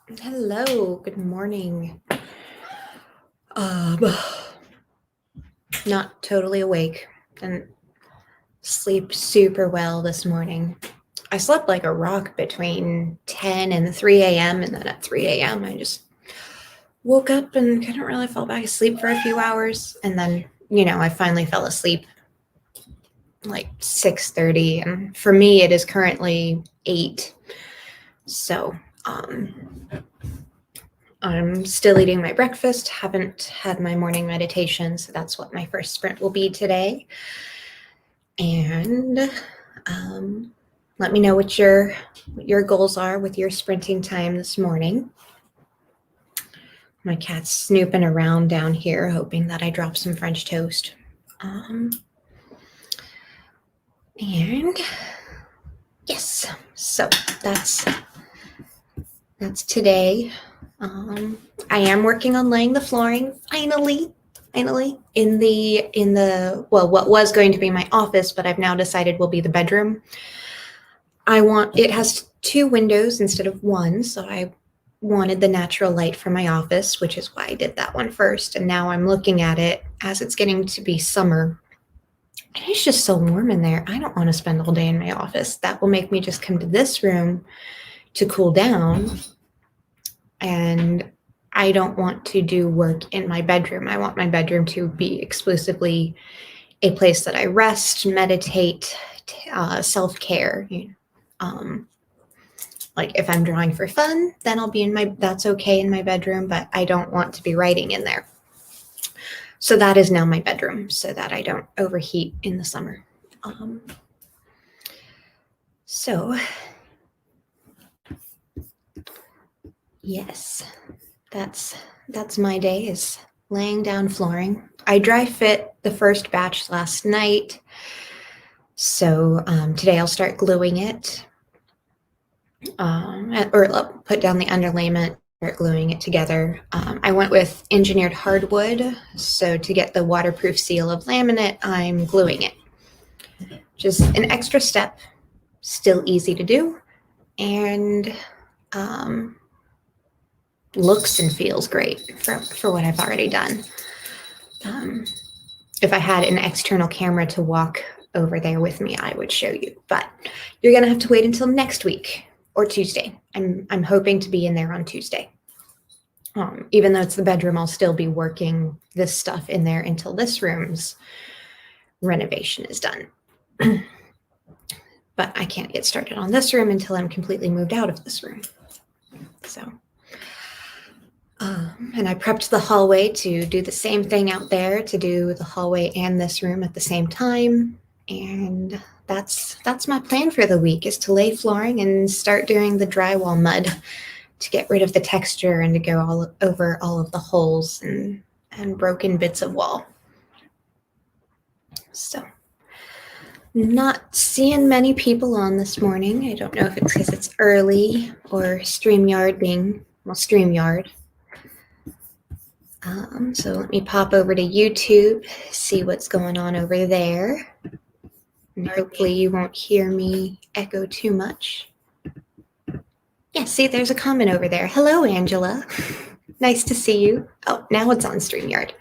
Hello, good morning. Um, Not totally awake. Didn't sleep super well this morning. I slept like a rock between 10 and 3 a.m. And then at 3 a.m. I just woke up and couldn't really fall back asleep for a few hours. And then, I finally fell asleep like 6:30. And for me, it is currently 8. So, I'm still eating my breakfast, haven't had my morning meditation, so that's what my first sprint will be today. And let me know what your goals are with your sprinting time this morning. My cat's snooping around down here, hoping that I drop some French toast. And yes, so that's today. I am working on laying the flooring finally in the what was going to be my office, but I've now decided will be the bedroom. It has 2 windows instead of 1, so I wanted the natural light for my office, which is why I did that one first. And now I'm looking at it as it's getting to be summer. And it's just so warm in there. I don't want to spend all day in my office. That will make me just come to this room to cool down. And I don't want to do work in my bedroom. I want my bedroom to be exclusively a place that I rest, meditate, self-care. Like if I'm drawing for fun, then I'll be that's okay in my bedroom, but I don't want to be writing in there. So that is now my bedroom so that I don't overheat in the summer. So yes, that's my day, is laying down flooring. I dry fit the first batch last night. So today I'll start gluing it, or put down the underlayment, start gluing it together. I went with engineered hardwood. So to get the waterproof seal of laminate, I'm gluing it. Just an extra step, still easy to do, and looks and feels great for what I've already done. If I had an external camera to walk over there with me, I would show you, but you're gonna have to wait until next week or Tuesday. I'm hoping to be in there on Tuesday. Even though it's the bedroom, I'll still be working this stuff in there until this room's renovation is done. But I can't get started on this room until I'm completely moved out of this room. So, and I prepped the hallway to do the same thing out there, to do the hallway and this room at the same time. And that's my plan for the week, is to lay flooring and start doing the drywall mud to get rid of the texture and to go all over all of the holes and broken bits of wall. So, not seeing many people on this morning. I don't know if it's because it's early or StreamYard being, well, StreamYard. So let me pop over to YouTube, see what's going on over there. And hopefully you won't hear me echo too much. Yeah, see, there's a comment over there. Hello, Angela. Nice to see you. Oh, now it's on StreamYard.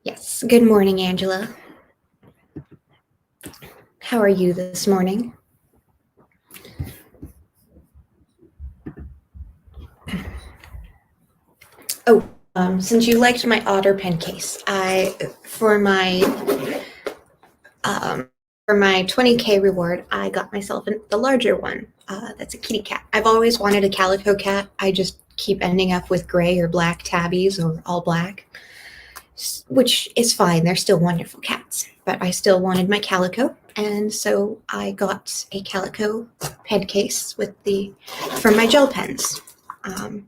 Yes, good morning, Angela. How are you this morning? Oh, since you liked my otter pen case, for my 20K reward, I got myself the larger one. That's a kitty cat. I've always wanted a calico cat. I just keep ending up with gray or black tabbies or all black, which is fine. They're still wonderful cats, but I still wanted my calico. And so I got a calico pen case for my gel pens,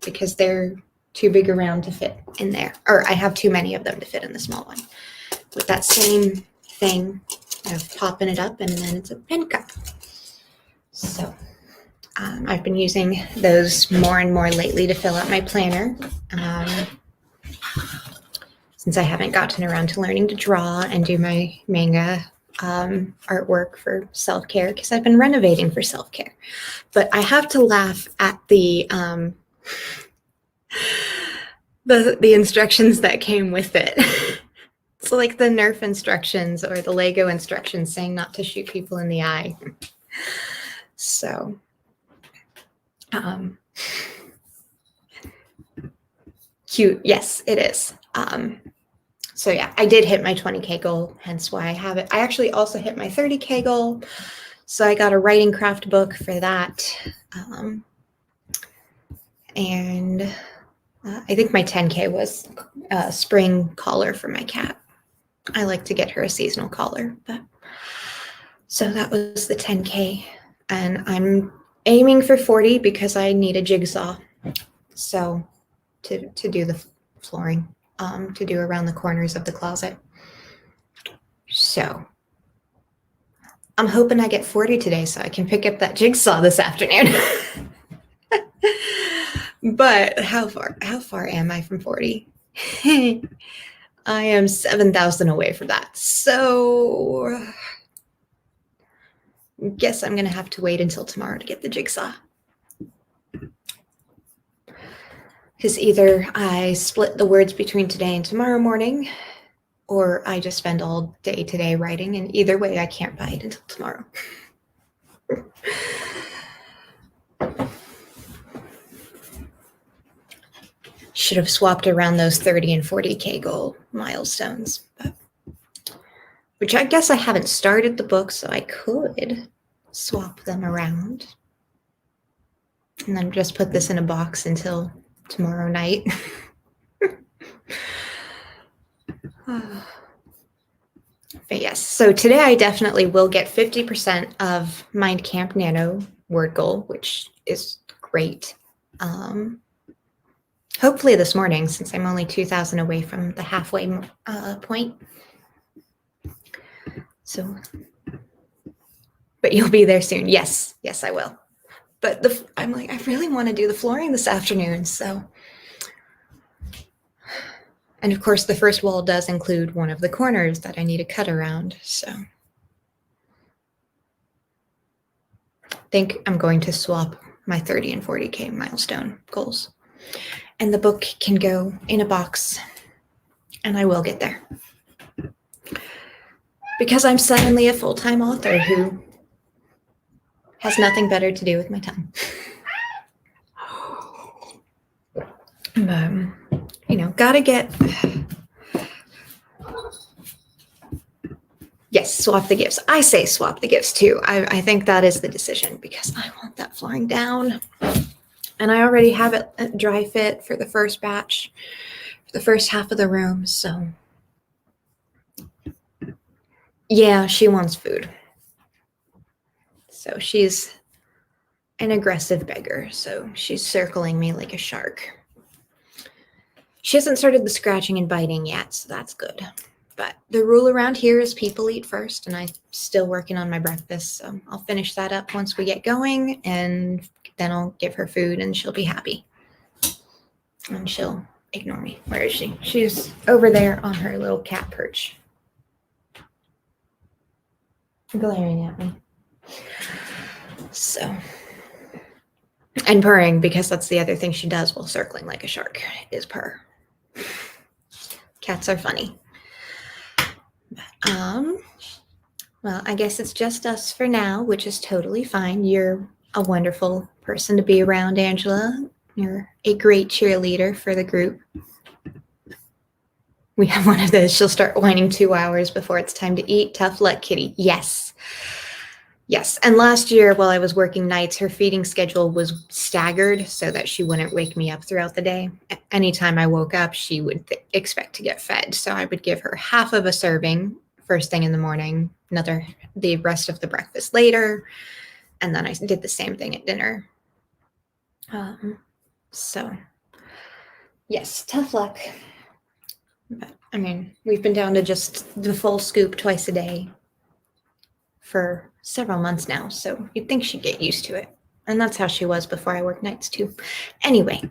because they're too big around to fit in there, or I have too many of them to fit in the small one. With that same thing of popping it up, and then it's a pen cup. So I've been using those more and more lately to fill out my planner, since I haven't gotten around to learning to draw and do my manga artwork for self-care, because I've been renovating for self-care. But I have to laugh at the the instructions that came with it. It's like the Nerf instructions or the Lego instructions saying not to shoot people in the eye. So, cute. Yes, it is. So yeah, I did hit my 20K goal, hence why I have it. I actually also hit my 30K goal. So I got a writing craft book for that. And I think my 10K was a spring collar for my cat. I like to get her a seasonal collar. But so that was the 10K. And I'm aiming for 40 because I need a jigsaw. So to do the flooring, to do around the corners of the closet. So I'm hoping I get 40 today so I can pick up that jigsaw this afternoon. But how far am I from 40? I am 7,000 away from that. So I guess I'm going to have to wait until tomorrow to get the jigsaw. Because either I split the words between today and tomorrow morning, or I just spend all day today writing, and either way, I can't buy it until tomorrow. Should have swapped around those 30 and 40K goal milestones, but, which I guess I haven't started the book, so I could swap them around. And then just put this in a box until tomorrow night. But yes, so today I definitely will get 50% of Mind Camp Nano word goal, which is great. Hopefully this morning, since I'm only 2,000 away from the halfway point. So, but you'll be there soon. Yes, I will. But I'm like, I really want to do the flooring this afternoon, so. And of course, the first wall does include one of the corners that I need to cut around, so. I think I'm going to swap my 30 and 40K milestone goals. And the book can go in a box, and I will get there. Because I'm suddenly a full-time author who has nothing better to do with my time. Gotta get... Yes, swap the gifts. I say swap the gifts too. I think that is the decision because I want that flooring down. And I already have it dry fit for the first batch, for the first half of the room, so. Yeah, she wants food. So she's an aggressive beggar, so she's circling me like a shark. She hasn't started the scratching and biting yet, so that's good. But the rule around here is people eat first, and I'm still working on my breakfast, so I'll finish that up once we get going, and then I'll give her food, and she'll be happy. And she'll ignore me. Where is she? She's over there on her little cat perch, glaring at me. So, and purring, because that's the other thing she does while circling like a shark, is purr. Cats are funny. Well, I guess it's just us for now, which is totally fine. You're a wonderful person to be around, Angela. You're a great cheerleader for the group. We have one of those. She'll start whining 2 hours before it's time to eat. Tough luck, kitty. Yes. And last year, while I was working nights, her feeding schedule was staggered so that she wouldn't wake me up throughout the day. Anytime I woke up, she would expect to get fed. So I would give her half of a serving first thing in the morning, the rest of the breakfast later, and then I did the same thing at dinner. So yes, tough luck. But I mean, we've been down to just the full scoop twice a day for several months now, so you'd think she'd get used to it. And that's how she was before I worked nights too. Anyway,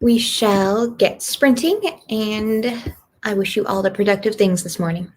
we shall get sprinting, and I wish you all the productive things this morning.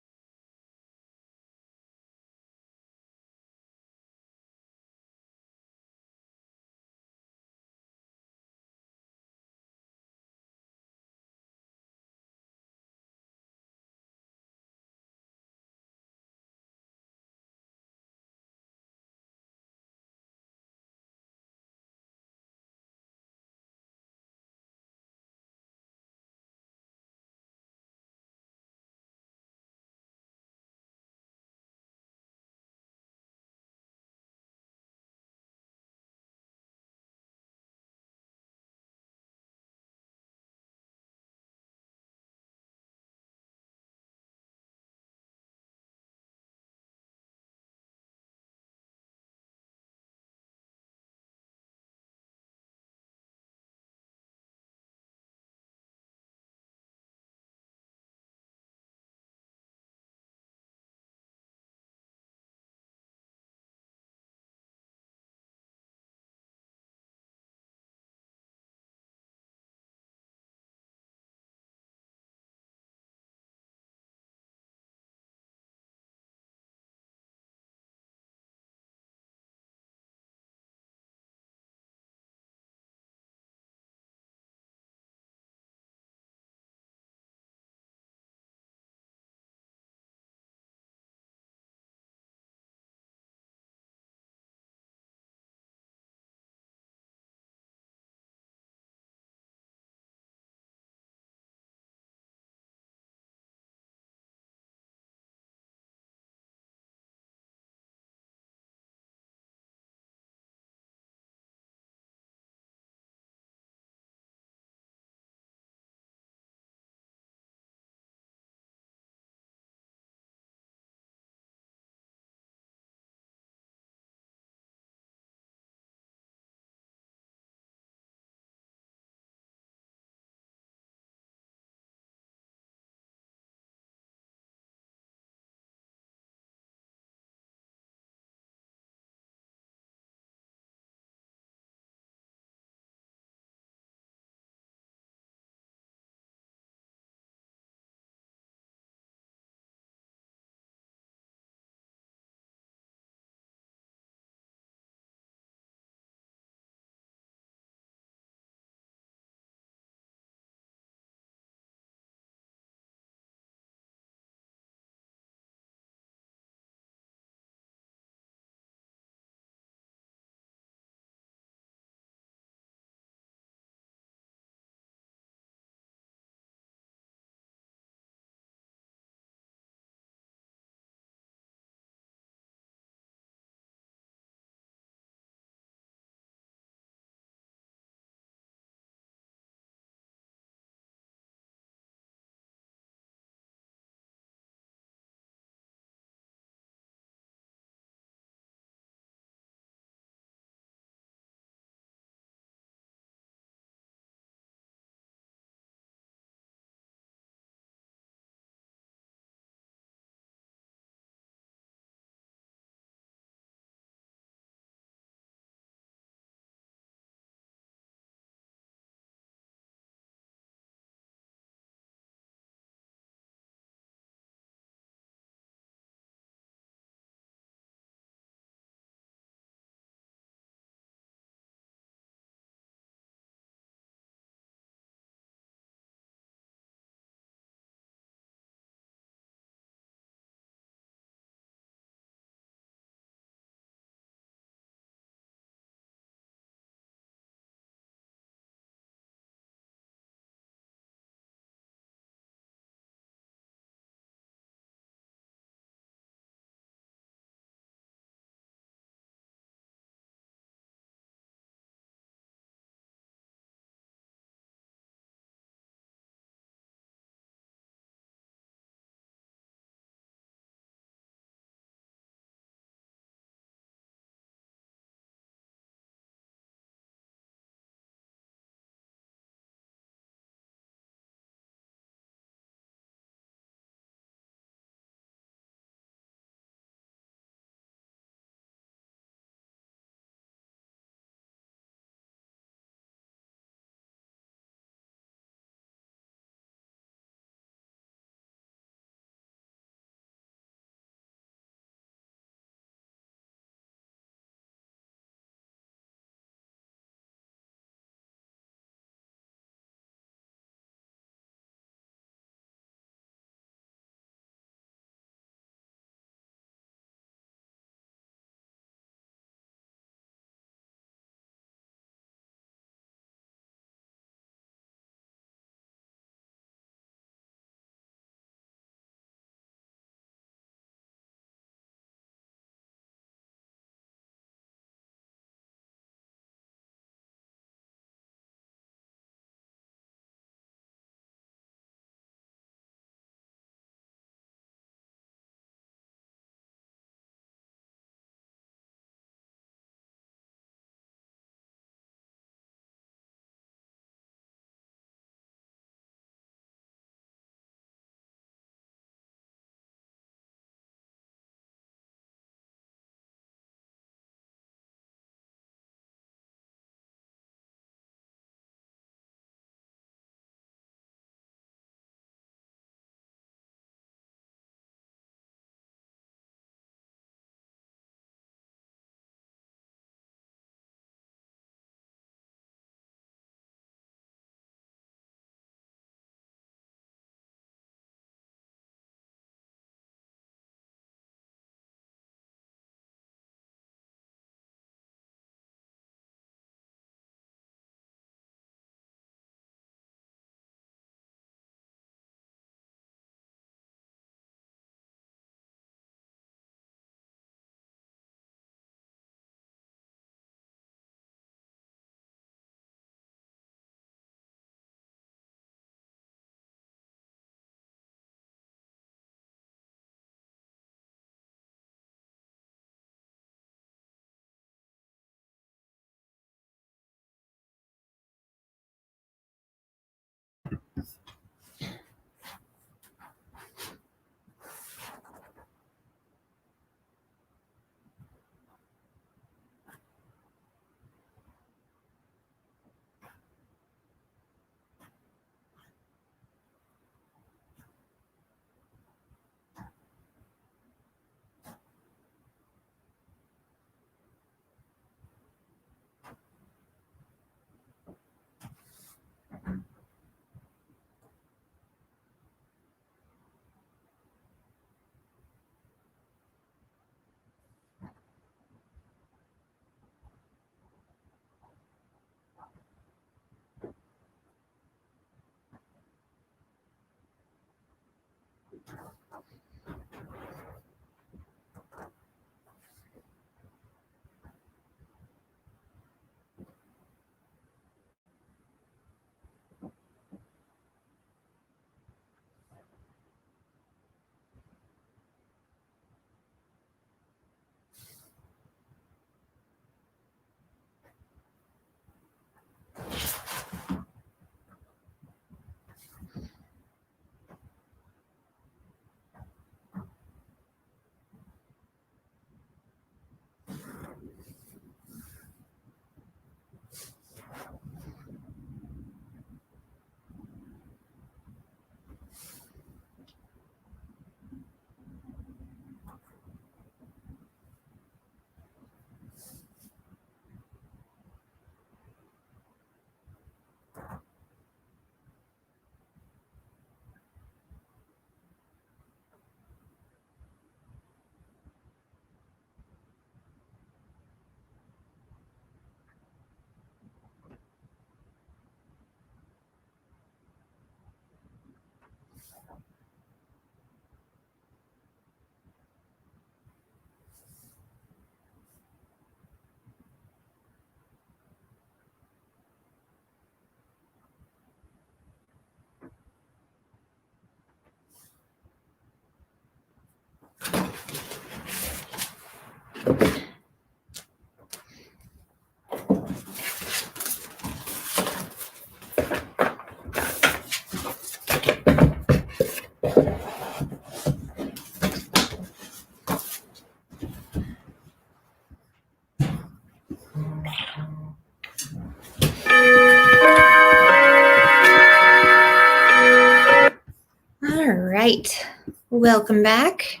right. Welcome back.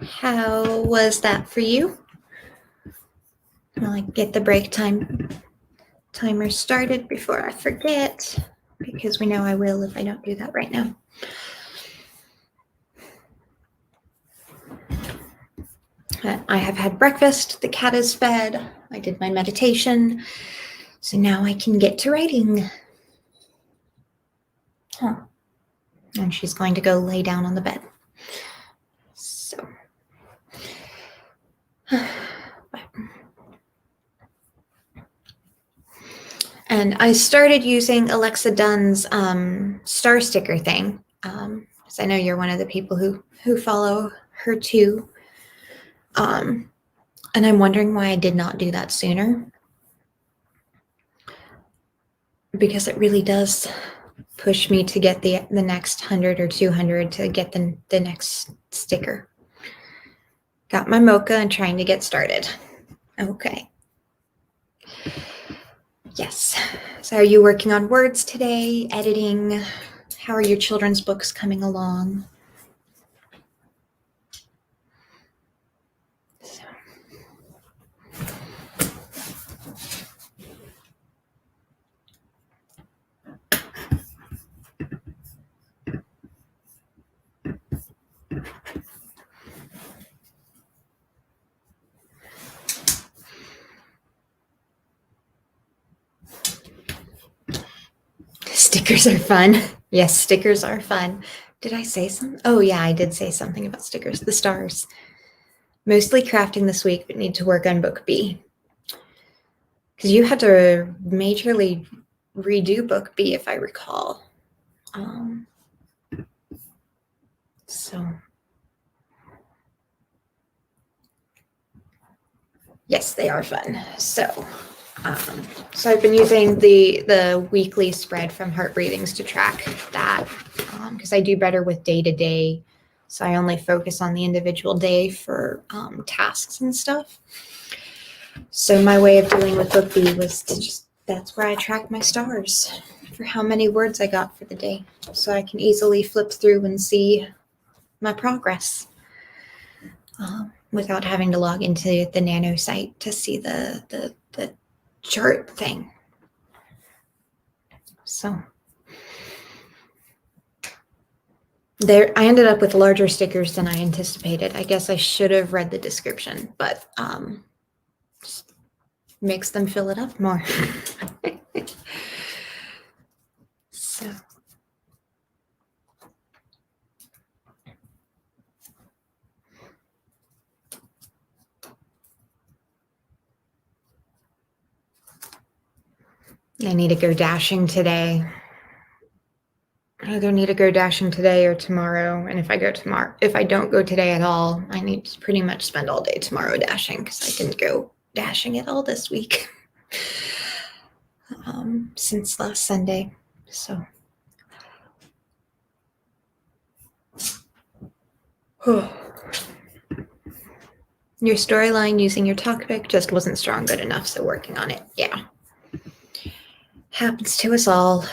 How was that for you? I'll get the break timer started before I forget, because we know I will if I don't do that right now. I have had breakfast, the cat is fed, I did my meditation, so now I can get to writing. And she's going to go lay down on the bed. So, and I started using Alexa Dunn's star sticker thing, because I know you're one of the people who follow her too. And I'm wondering why I did not do that sooner, because it really does push me to get the next 100 or 200 to get the next sticker. Got my mocha and trying to get started. Okay. Yes. So are you working on words today, editing? How are your children's books coming along? Stickers are fun. Yes, stickers are fun. Did I say something? Oh yeah, I did say something about stickers. The stars. Mostly crafting this week, but need to work on book B. Because you had to majorly redo book B, if I recall. So yes, they are fun. So I've been using the weekly spread from Heart Breathings to track that, because I do better with day to day. So I only focus on the individual day for tasks and stuff. So my way of dealing with book B was to that's where I track my stars for how many words I got for the day. So I can easily flip through and see my progress without having to log into the nano site to see the chart thing. So there, I ended up with larger stickers than I anticipated. I guess I should have read the description, but just makes them fill it up more. So I need to go dashing today. I either need to go dashing today or tomorrow. And if I don't go today at all, I need to pretty much spend all day tomorrow dashing, because I didn't go dashing at all this week since last Sunday. So your storyline using your talkbook just wasn't strong good enough, so working on it. Yeah. Happens to us all.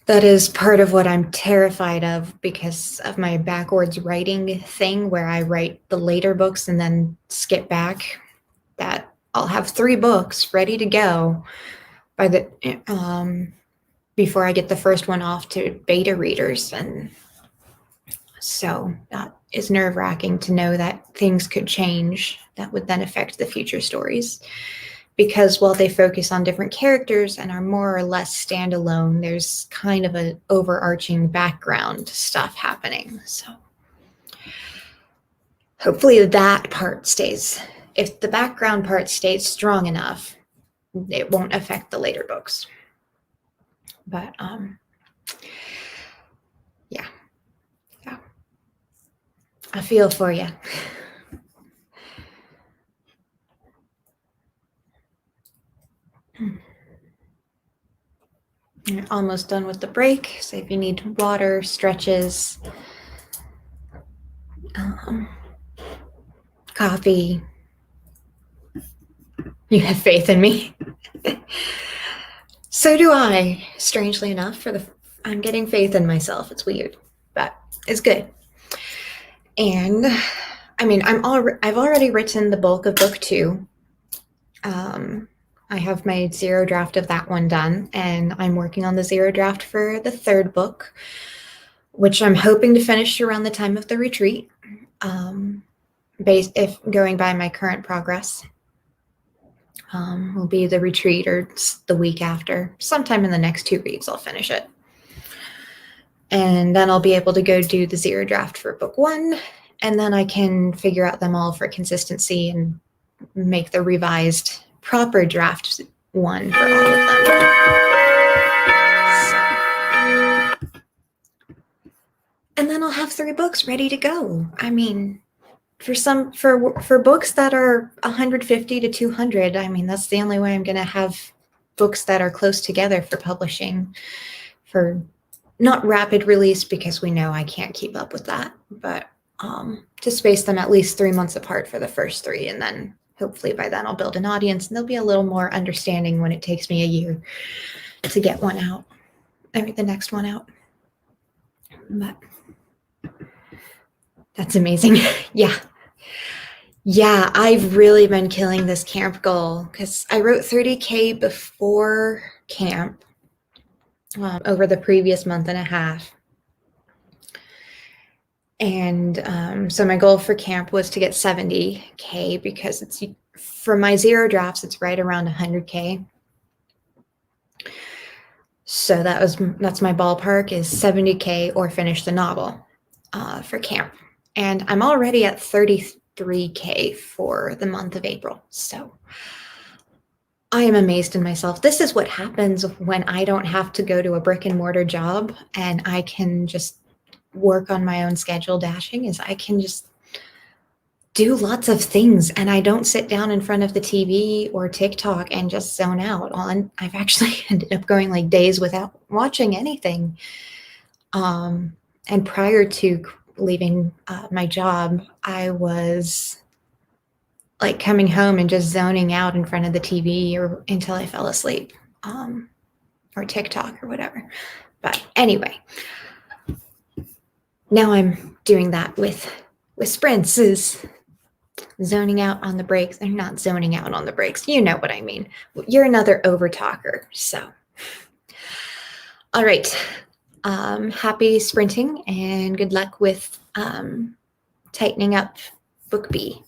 That is part of what I'm terrified of, because of my backwards writing thing, where I write the later books and then skip back. That I'll have 3 books ready to go by the before I get the first one off to beta readers, and so that is nerve-wracking to know that things could change that would then affect the future stories. Because while they focus on different characters and are more or less standalone, there's kind of an overarching background stuff happening. So hopefully that part stays. If the background part stays strong enough, it won't affect the later books. But yeah. I feel for you. You're almost done with the break, so if you need water, stretches, coffee, you have faith in me. So do I, strangely enough, for I'm getting faith in myself. It's weird, but it's good. And I mean, I've already written the bulk of book 2. Um, I have my 0 draft of that one done, and I'm working on the 0 draft for the 3rd book, which I'm hoping to finish around the time of the retreat. Based if going by my current progress, will be the retreat or the week after. Sometime in the next 2 weeks, I'll finish it. And then I'll be able to go do the 0 draft for book 1, and then I can figure out them all for consistency and make the revised proper draft 1 for all of them. So. And then I'll have 3 books ready to go. I mean, for books that are 150 to 200, I mean, that's the only way I'm going to have books that are close together for publishing, for not rapid release, because we know I can't keep up with that, but to space them at least 3 months apart for the first 3, and then hopefully by then I'll build an audience and they'll be a little more understanding when it takes me a year to get one out, or the next one out. But that's amazing. Yeah, I've really been killing this camp goal because I wrote 30K before camp over the previous month and a half. And so my goal for camp was to get 70K, because it's, for my 0 drafts, it's right around 100K. So that's my ballpark, is 70K or finish the novel for camp. And I'm already at 33K for the month of April. So I am amazed in myself. This is what happens when I don't have to go to a brick and mortar job and I can just work on my own schedule. Dashing is I can just do lots of things, and I don't sit down in front of the TV or TikTok and just zone out on. I've actually ended up going like days without watching anything. And prior to leaving my job, I was like coming home and just zoning out in front of the TV or until I fell asleep, or TikTok or whatever. But anyway, now I'm doing that with sprints, is zoning out on the breaks. They're not zoning out on the breaks. You know what I mean. You're another over talker. So, all right. Happy sprinting and good luck with tightening up book B.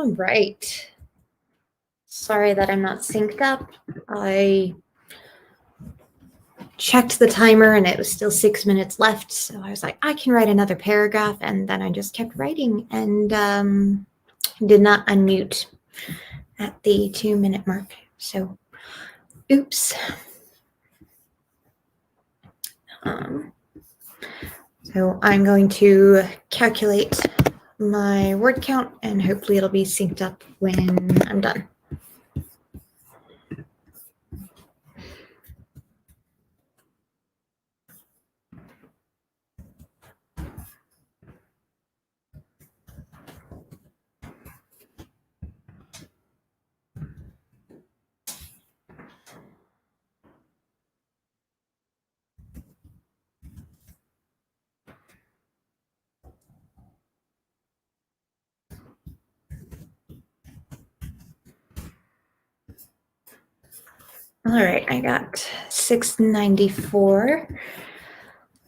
All right. Sorry that I'm not synced up. I checked the timer and it was still 6 minutes left. So I was like, I can write another paragraph. And then I just kept writing and did not unmute at the 2-minute mark. So, oops. So I'm going to calculate my word count and hopefully it'll be synced up when I'm done. All right, I got 694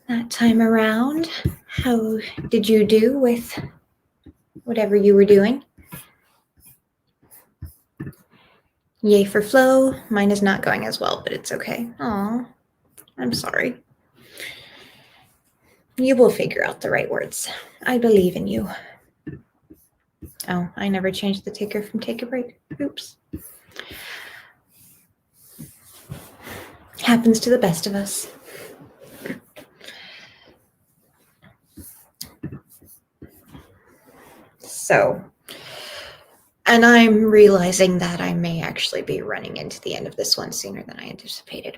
that time around. How did you do with whatever you were doing? Yay for flow. Mine is not going as well, but it's okay. Aw, I'm sorry. You will figure out the right words. I believe in you. Oh, I never changed the ticker from take a break. Oops. Happens to the best of us. So, and I'm realizing that I may actually be running into the end of this one sooner than I anticipated.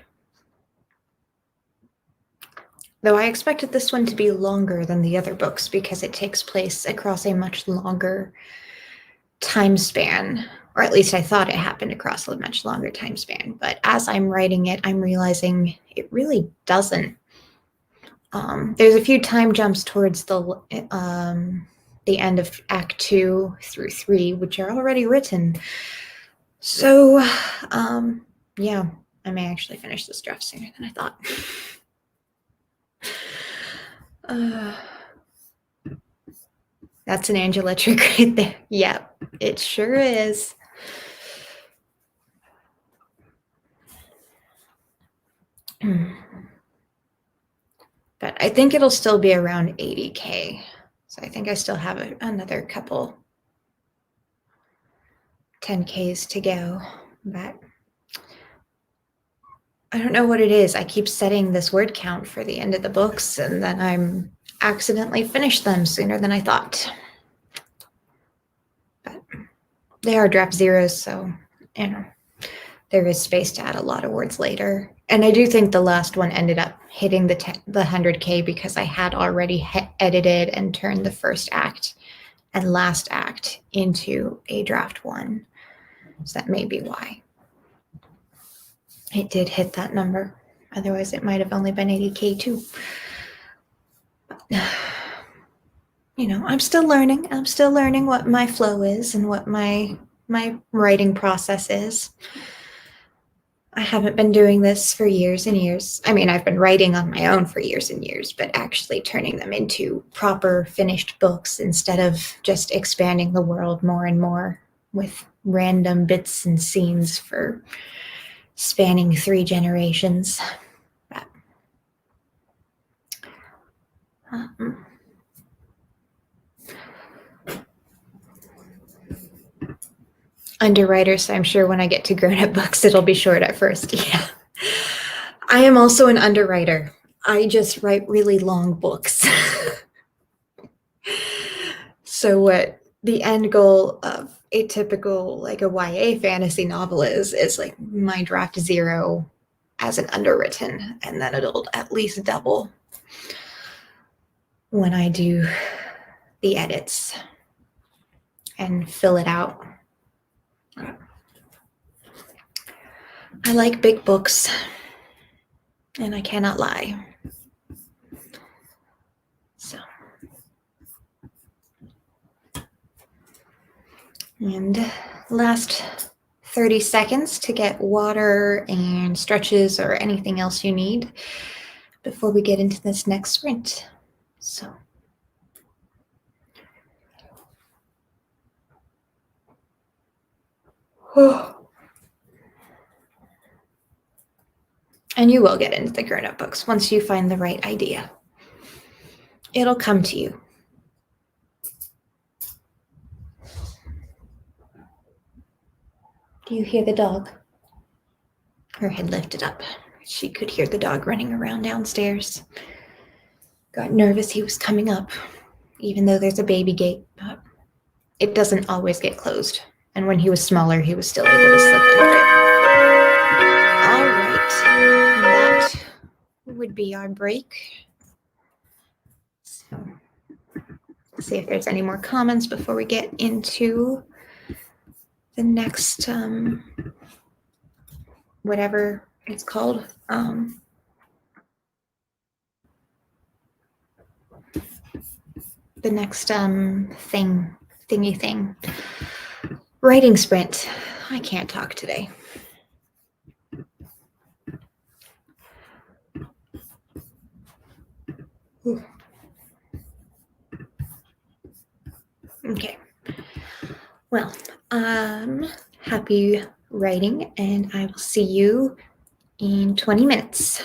Though I expected this one to be longer than the other books because it takes place across a much longer time span, or at least I thought it happened across a much longer time span. But as I'm writing it, I'm realizing it really doesn't. There's a few time jumps towards the end of Act 2 through 3, which are already written. So, yeah, I may actually finish this draft sooner than I thought. That's an Angela trick right there. Yep, it sure is. But I think it'll still be around 80K. So I think I still have another couple 10Ks to go. But I don't know what it is. I keep setting this word count for the end of the books, and then I'm accidentally finish them sooner than I thought. But they are draft zeros, so you know there is space to add a lot of words later. And I do think the last one ended up hitting the 100K because I had already edited and turned the first act and last act into a draft one. So that may be why it did hit that number. Otherwise, it might have only been 80K too. But, you know, I'm still learning. I'm still learning what my flow is and what my writing process is. I haven't been doing this for years and years. I mean, I've been writing on my own for years and years, but actually turning them into proper finished books instead of just expanding the world more and more with random bits and scenes for spanning 3 generations. But, underwriter, so I'm sure when I get to grown-up books, it'll be short at first. Yeah. I am also an underwriter. I just write really long books. So what the end goal of a typical, like a YA fantasy novel is like my draft 0 as an underwritten, and then it'll at least double when I do the edits and fill it out. I like big books, and I cannot lie. So, and last 30 seconds to get water and stretches or anything else you need before we get into this next sprint. So, And you will get into the grown-up books once you find the right idea. It'll come to you. Do you hear the dog? Her head lifted up. She could hear the dog running around downstairs. Got nervous he was coming up, even though there's a baby gate, but it doesn't always get closed. And when he was smaller, he was still able to slip under it. All right. That would be our break. So, see if there's any more comments before we get into the next, whatever it's called. The next thingy thing. Writing sprint. I can't talk today. Ooh. Okay. Well, happy writing, and I will see you in 20 minutes.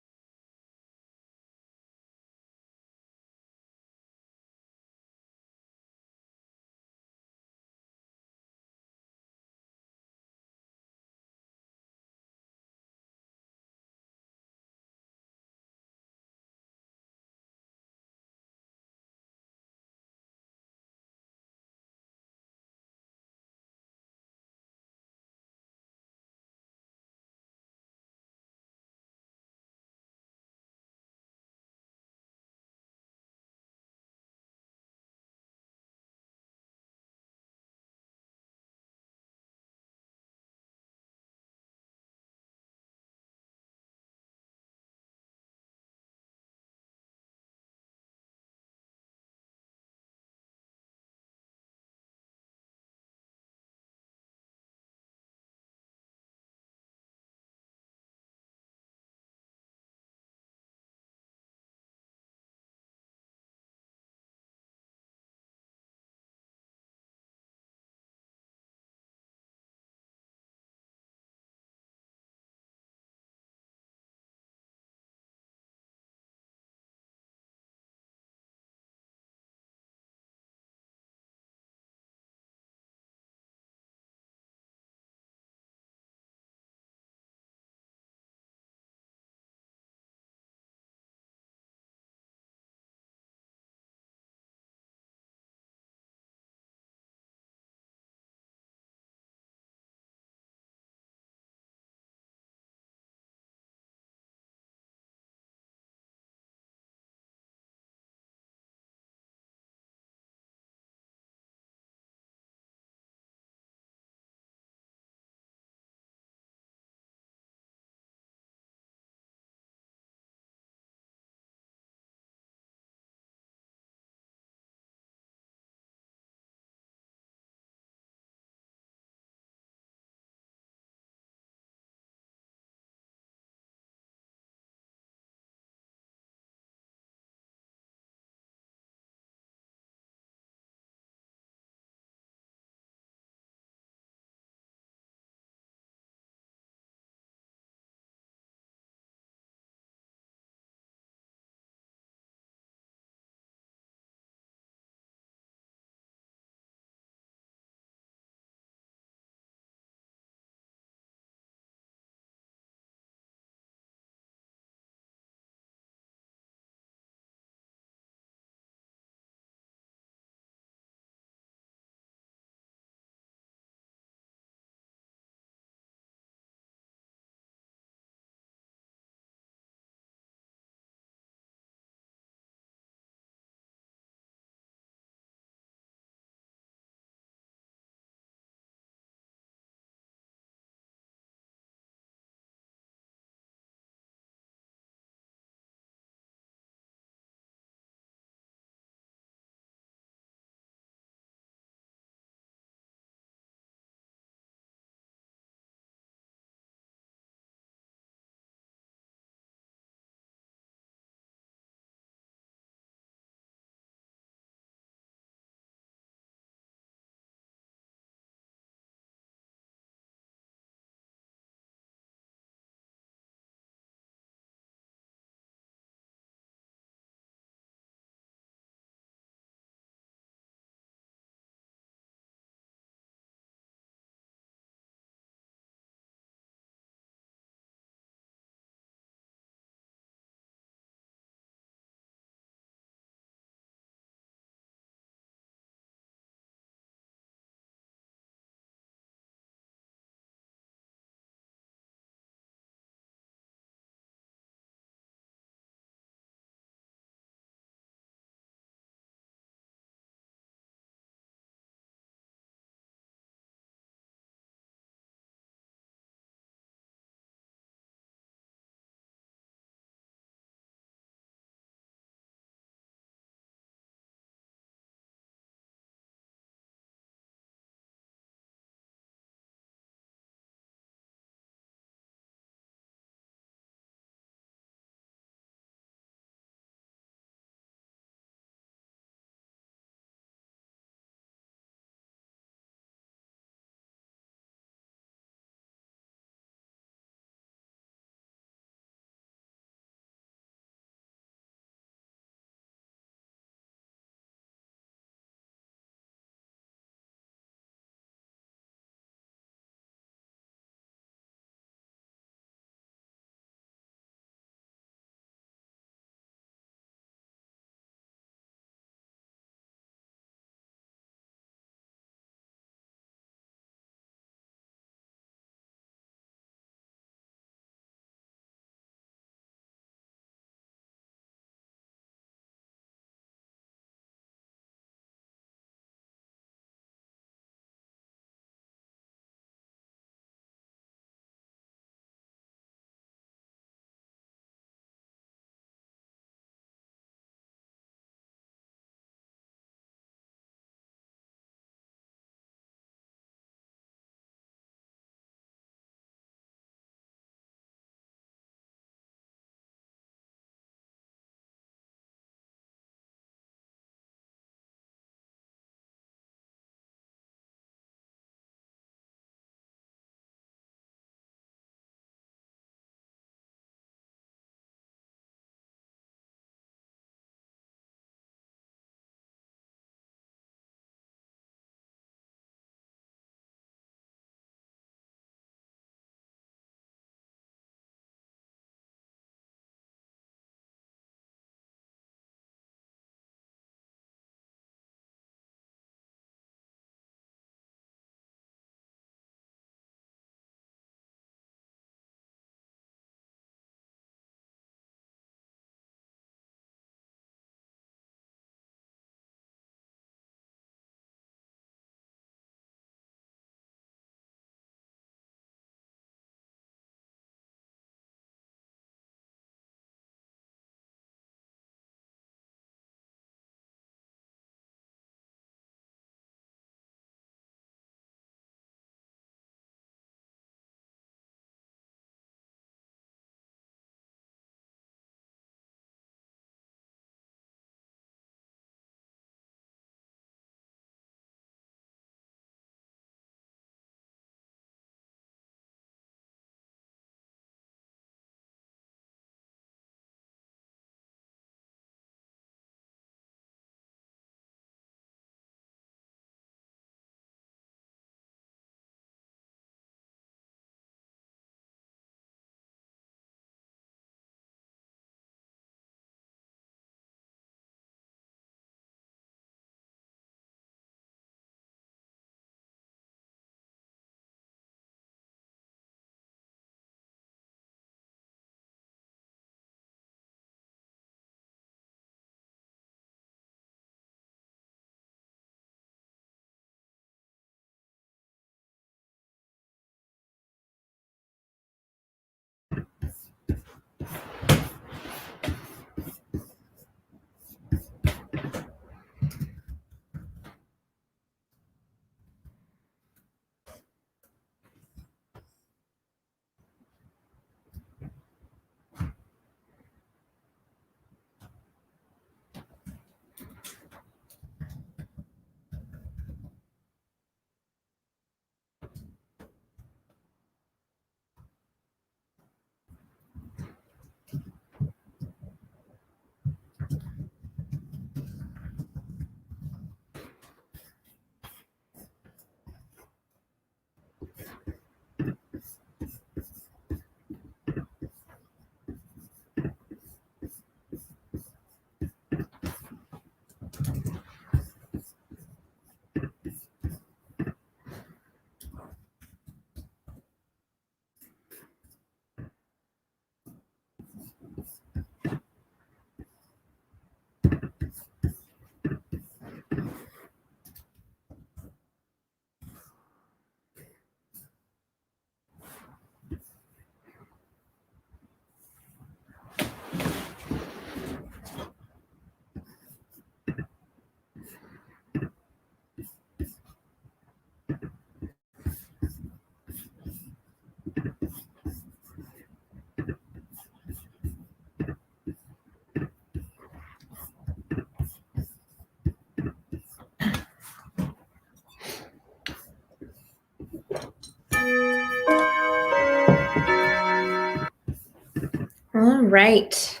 All right.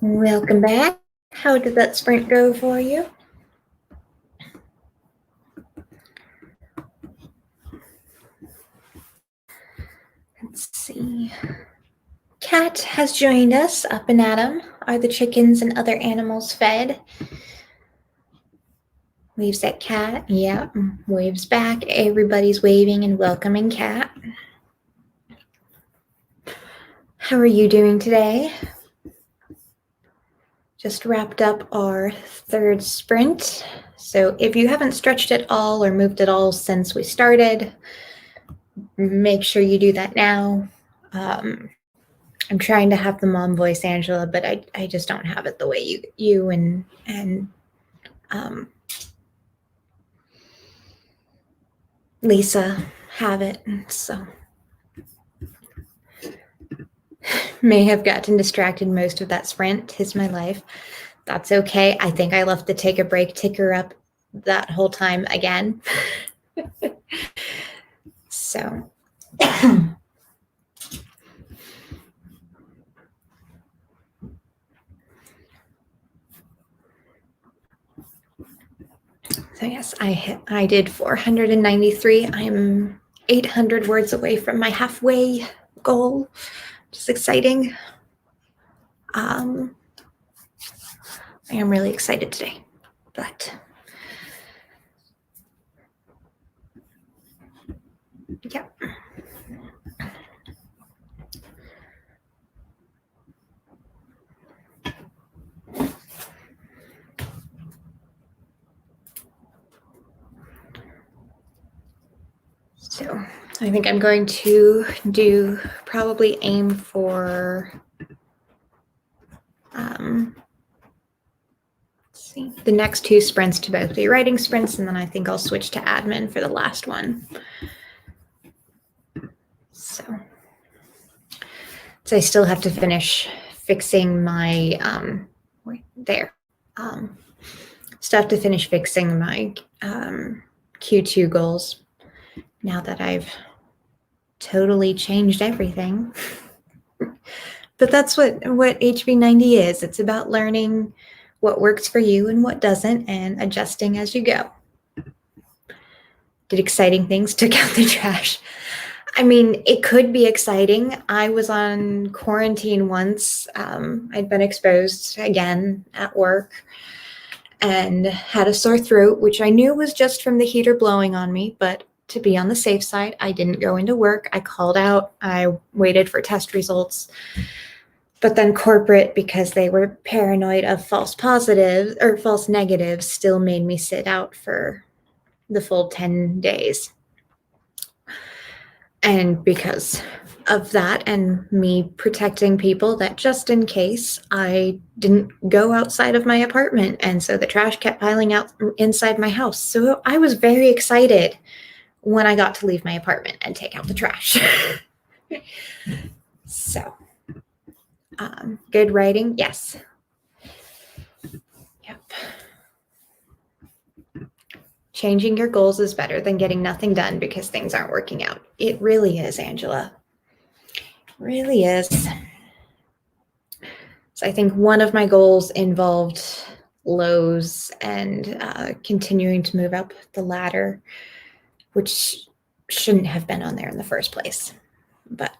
Welcome back. How did that sprint go for you? Let's see. Cat has joined us. Up and Adam. Are the chickens and other animals fed? Waves at Cat. Yeah. Waves back. Everybody's waving and welcoming Cat. How are you doing today? Just wrapped up our third sprint. So if you haven't stretched at all or moved at all since we started, make sure you do that now. I'm trying to have the mom voice, Angela, but I just don't have it the way you and Lisa have it. So may have gotten distracted most of that sprint. 'Tis my life. That's okay. I think I left the take a break ticker up that whole time again. So So yes, I did 493. I'm 800 words away from my halfway goal, which is exciting. I am really excited today, but yeah. So I think I'm going to probably aim for let's see, the next two sprints to both be writing sprints, and then I think I'll switch to admin for the last one. So I still have to finish fixing my still have to finish fixing my Q2 goals now that I've totally changed everything. But that's what HB90 is. It's about learning what works for you and what doesn't and adjusting as you go. Did exciting things, took out the trash. I mean, it could be exciting. I was on quarantine once. I'd been exposed again at work and had a sore throat, which I knew was just from the heater blowing on me. But to be on the safe side, I didn't go into work. I called out. I waited for test results. But then corporate, because they were paranoid of false positives or false negatives, still made me sit out for the full 10 days. And because of that and me protecting people, that just in case, I didn't go outside of my apartment. And so the trash kept piling out inside my house. So I was very excited when I got to leave my apartment and take out the trash. So, good writing, yes. Yep. Changing your goals is better than getting nothing done because things aren't working out. It really is, Angela. Really is. So I think one of my goals involved lows and continuing to move up the ladder, which shouldn't have been on there in the first place. But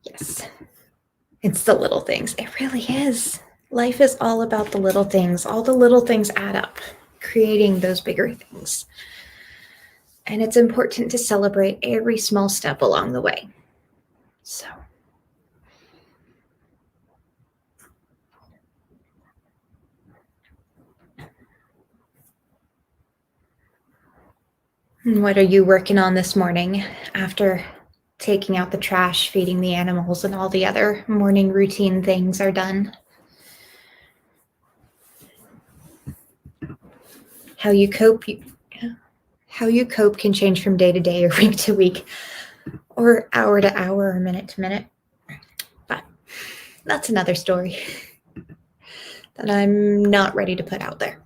yes, it's the little things. It really is. Life is all about the little things. All the little things add up, creating those bigger things. And it's important to celebrate every small step along the way. So. What are you working on this morning after taking out the trash, feeding the animals, and all the other morning routine things are done? How you cope can change from day to day or week to week or hour to hour or minute to minute. But that's another story that I'm not ready to put out there.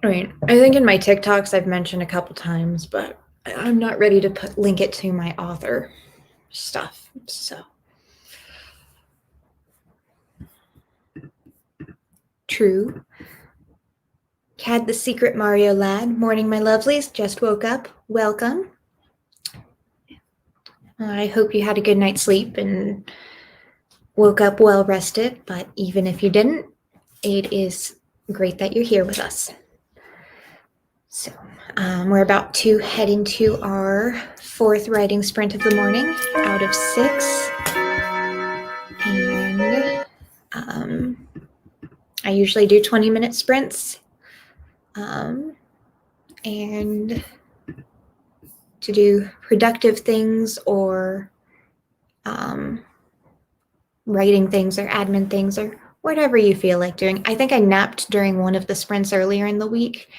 I mean, I think in my TikToks I've mentioned a couple times, but I'm not ready to link it to my author stuff. So true. Cad the Secret Mario Lad. Morning, my lovelies. Just woke up. Welcome. I hope you had a good night's sleep and woke up well rested. But even if you didn't, it is great that you're here with us. So we're about to head into our fourth writing sprint of the morning out of 6. And I usually do 20-minute sprints. And to do productive things or writing things or admin things or whatever you feel like doing. I think I napped during one of the sprints earlier in the week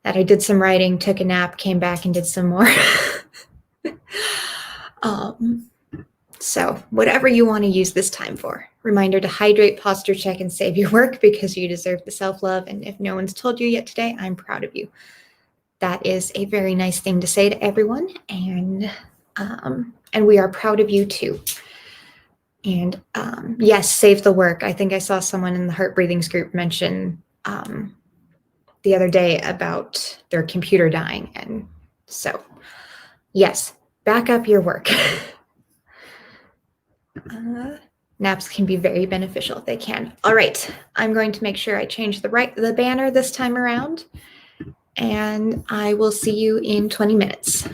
that I did some writing, took a nap, came back and did some more. So whatever you want to use this time for. Reminder to hydrate, posture check, and save your work because you deserve the self-love. And if no one's told you yet today, I'm proud of you. That is a very nice thing to say to everyone. And we are proud of you too. And yes, save the work. I think I saw someone in the Heart Breathings group mention the other day about their computer dying. And so, yes, back up your work. Naps can be very beneficial. They can. All right, I'm going to make sure I change the banner this time around. And I will see you in 20 minutes.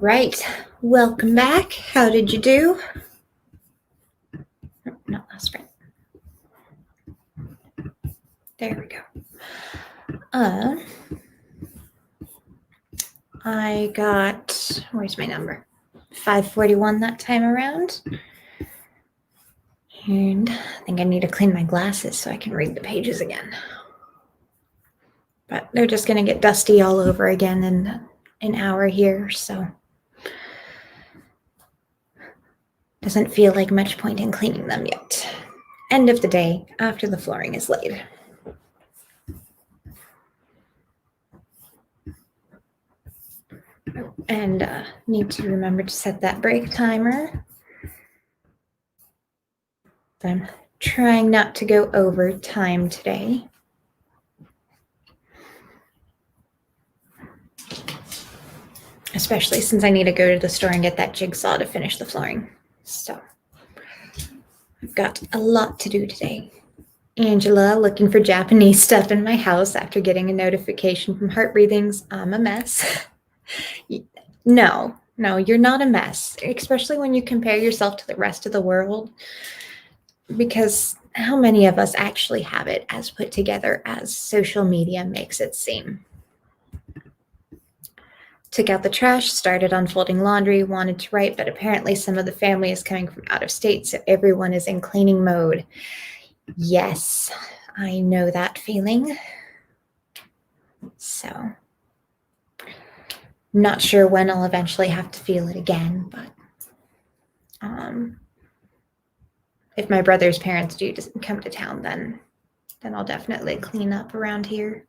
right, welcome back. How did you do? Oh, not last spring. There we go. I got, where's my number? 541 that time around. And I think I need to clean my glasses so I can read the pages again. But they're just going to get dusty all over again in an hour here, so doesn't feel like much point in cleaning them yet. End of the day, after the flooring is laid. And need to remember to set that break timer. I'm trying not to go over time today. Especially since I need to go to the store and get that jigsaw to finish the flooring. So I've got a lot to do today. Angela looking for Japanese stuff in my house after getting a notification from Heart Breathings. I'm a mess. No, you're not a mess, especially when you compare yourself to the rest of the world. Because how many of us actually have it as put together as social media makes it seem? Took out the trash, started unfolding laundry, wanted to write, but apparently some of the family is coming from out of state, so everyone is in cleaning mode. Yes, I know that feeling. So, not sure when I'll eventually have to feel it again, but if my brother's parents do come to town, then I'll definitely clean up around here.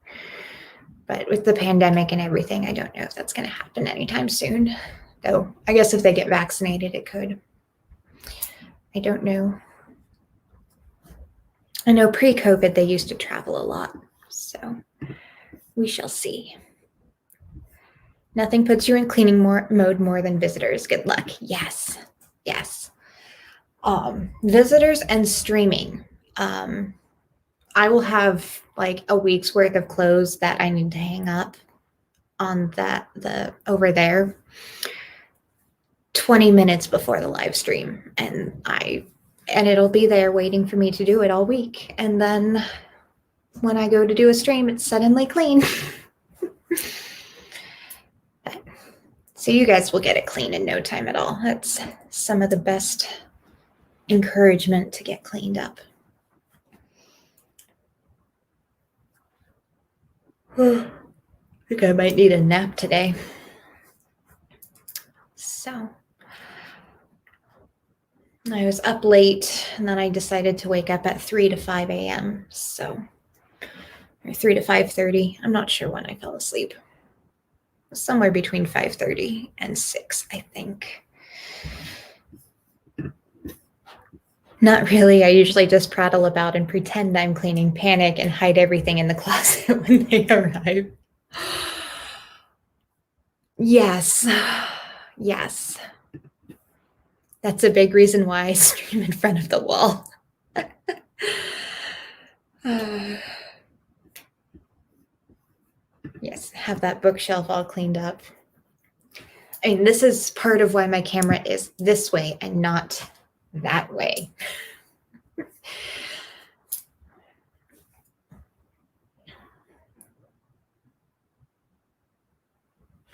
But with the pandemic and everything, I don't know if that's going to happen anytime soon. Though, I guess if they get vaccinated, it could. I don't know. I know pre-COVID, they used to travel a lot. So, we shall see. Nothing puts you in cleaning mode more than visitors. Good luck. Yes. Visitors and streaming. I will have like a week's worth of clothes that I need to hang up on the over there 20 minutes before the live stream, and it'll be there waiting for me to do it all week. And then when I go to do a stream, it's suddenly clean. So you guys will get it clean in no time at all. That's some of the best encouragement to get cleaned up. I think I might need a nap today. So I was up late, and then I decided to wake up at 3 to 5 a.m. Or 3 to 5:30. I'm not sure when I fell asleep. Somewhere between 5:30 and 6, I think. Not really. I usually just prattle about and pretend I'm cleaning, panic, and hide everything in the closet when they arrive. Yes. That's a big reason why I stream in front of the wall. Yes, have that bookshelf all cleaned up. I mean, this is part of why my camera is this way and not that way.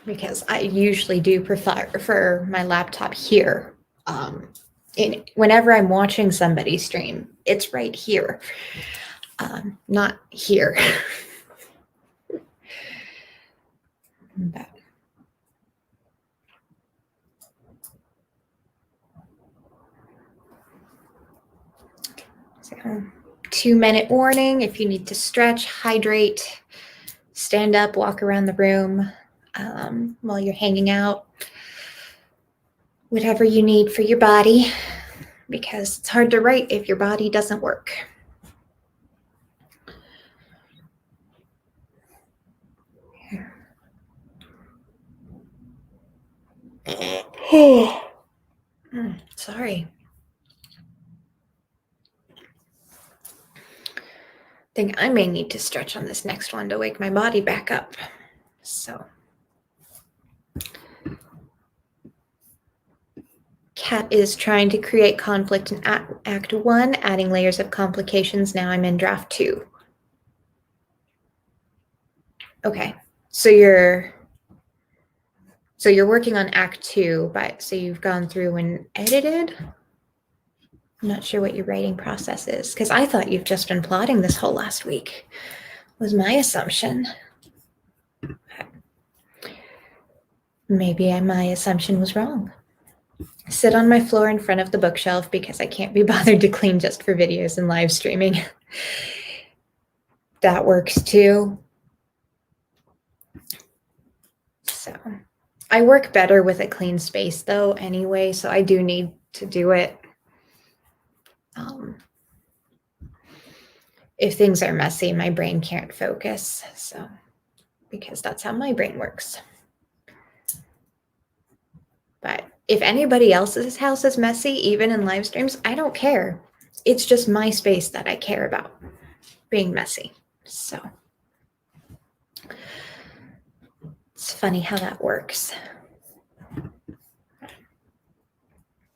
Because I usually do prefer my laptop here. Whenever I'm watching somebody stream, it's right here, not here. But so 2-minute warning if you need to stretch, hydrate, stand up, walk around the room while you're hanging out. Whatever you need for your body, because it's hard to write if your body doesn't work. Sorry. Think I may need to stretch on this next one to wake my body back up. So Cat is trying to create conflict in Act 1, adding layers of complications. Now I'm in draft 2. Okay, so you're working on Act 2, but so you've gone through and edited? I'm not sure what your writing process is, because I thought you've just been plotting this whole last week, was my assumption. Maybe my assumption was wrong. Sit on my floor in front of the bookshelf because I can't be bothered to clean just for videos and live streaming. That works too. So I work better with a clean space though anyway, so I do need to do it. If things are messy, my brain can't focus. So, because that's how my brain works. But if anybody else's house is messy, even in live streams, I don't care. It's just my space that I care about being messy. So it's funny how that works.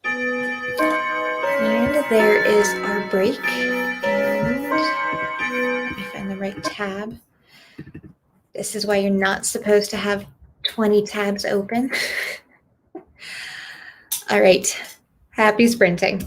And there is our break. And let me find the right tab. This is why you're not supposed to have 20 tabs open. All right. Happy sprinting.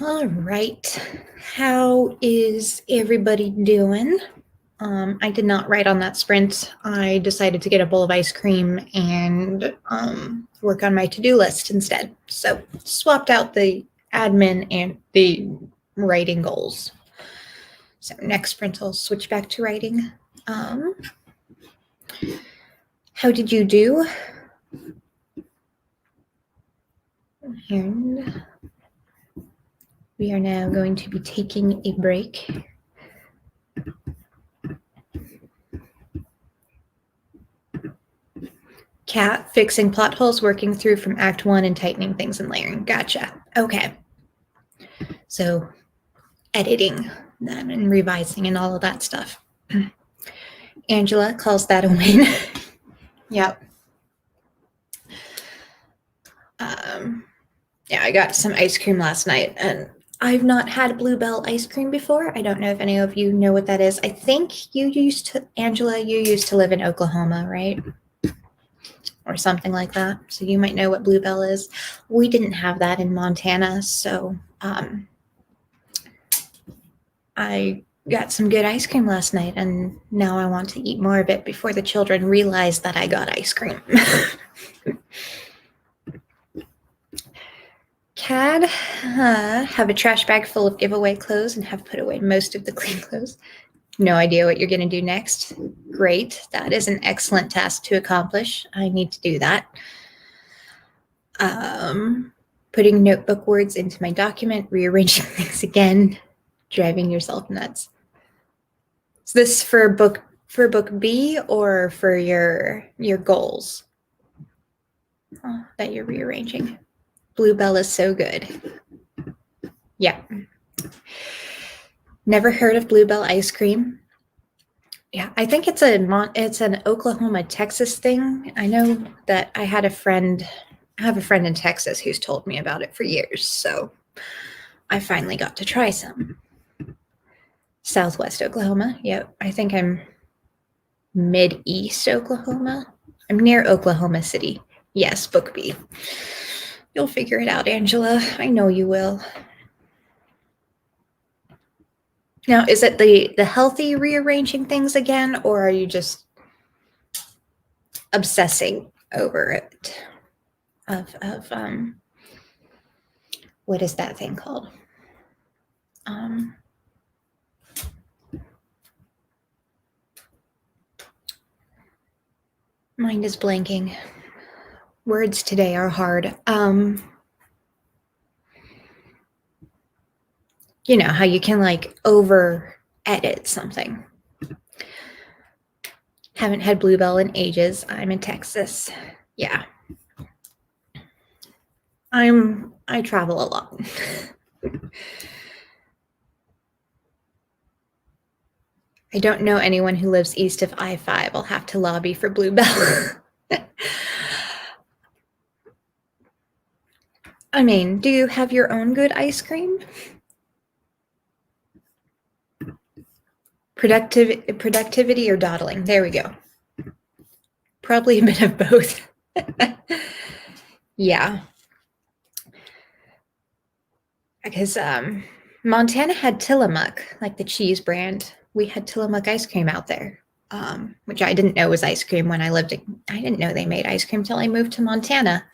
All right. How is everybody doing? I did not write on that sprint. I decided to get a bowl of ice cream and work on my to-do list instead. So swapped out the admin and the writing goals. So next sprint, I'll switch back to writing. How did you do? And we are now going to be taking a break. Cat fixing plot holes, working through from Act 1 and tightening things and layering. Gotcha. Okay. So editing them and revising and all of that stuff. Angela calls that a win. Yep. Yeah, I got some ice cream last night, and I've not had Bluebell ice cream before. I don't know if any of you know what that is. I think Angela, you used to live in Oklahoma, right? Or something like that. So you might know what Bluebell is. We didn't have that in Montana, so I got some good ice cream last night, and now I want to eat more of it before the children realize that I got ice cream. Cad, have a trash bag full of giveaway clothes and have put away most of the clean clothes. No idea what you're going to do next. Great. That is an excellent task to accomplish. I need to do that. Putting notebook words into my document, rearranging things again, driving yourself nuts. Is this for book B or for your goals that you're rearranging? Bluebell is so good. Yeah. Never heard of Bluebell ice cream. Yeah, I think it's an Oklahoma, Texas thing. I know that I have a friend in Texas who's told me about it for years, so I finally got to try some. Southwest Oklahoma. Yep, I think I'm mid-east Oklahoma. I'm near Oklahoma City. Yes, book B. You'll figure it out, Angela. I know you will. Now, is it the healthy rearranging things again, or are you just obsessing over it? Of what is that thing called? Mind is blanking. Words today are hard. You know how you can like over edit something. Haven't had Bluebell in ages. I'm in Texas. Yeah. I travel a lot. I don't know anyone who lives east of I-5. I'll have to lobby for Bluebell. I mean, do you have your own good ice cream? Productivity or dawdling? There we go. Probably a bit of both. Yeah. Because Montana had Tillamook, like the cheese brand. We had Tillamook ice cream out there, which I didn't know was ice cream when I lived. I didn't know they made ice cream till I moved to Montana.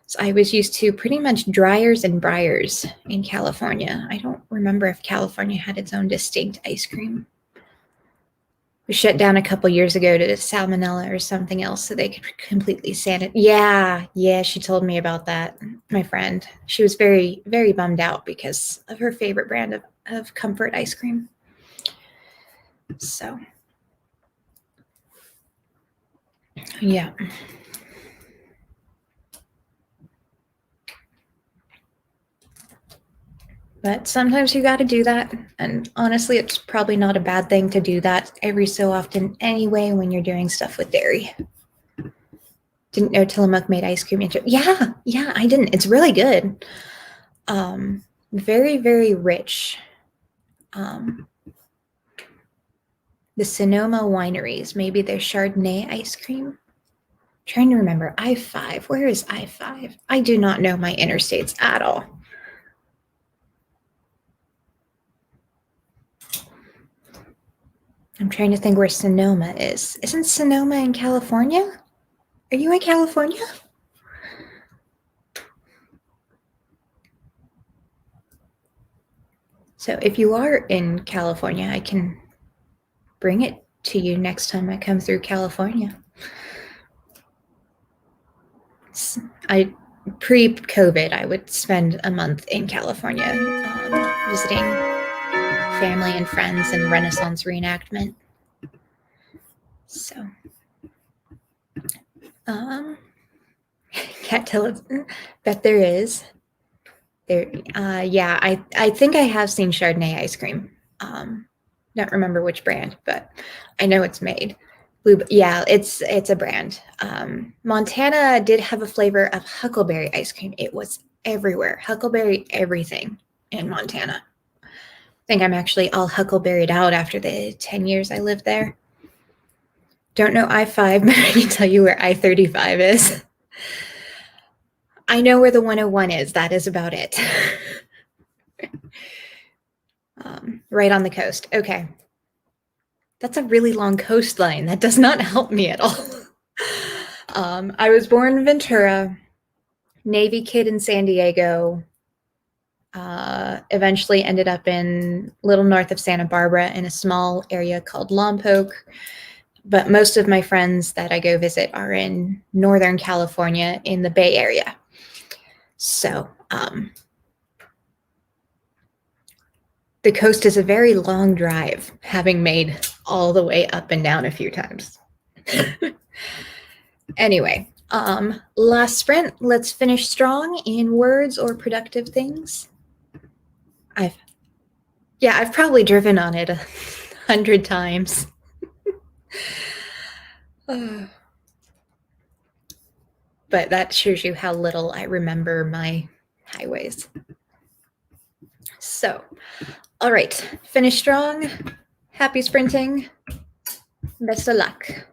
So I was used to pretty much Dryers and Briars in California. I don't remember if California had its own distinct ice cream. We shut down a couple years ago to salmonella or something else so they could completely sanitize. Yeah, she told me about that, my friend. She was very, very bummed out because of her favorite brand of comfort ice cream. So, yeah. But sometimes you got to do that. And honestly, it's probably not a bad thing to do that every so often anyway when you're doing stuff with dairy. Didn't know Tillamook made ice cream. Yeah, I didn't. It's really good. Very, very rich. The Sonoma wineries, maybe their Chardonnay ice cream. I'm trying to remember. I-5. Where is I-5? I do not know my interstates at all. I'm trying to think where Sonoma is. Isn't Sonoma in California? Are you in California? So if you are in California, I can bring it to you next time I come through California. I pre-COVID, I would spend a month in California visiting family and friends and Renaissance reenactment. So, can't tell it, bet there is. There, yeah, I think I have seen Chardonnay ice cream. Don't remember which brand, but I know it's made. Yeah, it's a brand. Montana did have a flavor of huckleberry ice cream. It was everywhere, huckleberry everything in Montana. I think I'm actually all huckleberried out after the 10 years I lived there. Don't know I-5, but I can tell you where I-35 is. I know where the 101 is. That is about it. Right on the coast. Okay. That's a really long coastline. That does not help me at all. I was born in Ventura, Navy kid in San Diego, eventually ended up in little north of Santa Barbara in a small area called Lompoc. But most of my friends that I go visit are in Northern California in the Bay Area. So the coast is a very long drive, having made all the way up and down a few times. Anyway, last sprint. Let's finish strong in words or productive things. I've probably driven on it 100 times. But that shows you how little I remember my highways. So, all right, finish strong. Happy sprinting. Best of luck.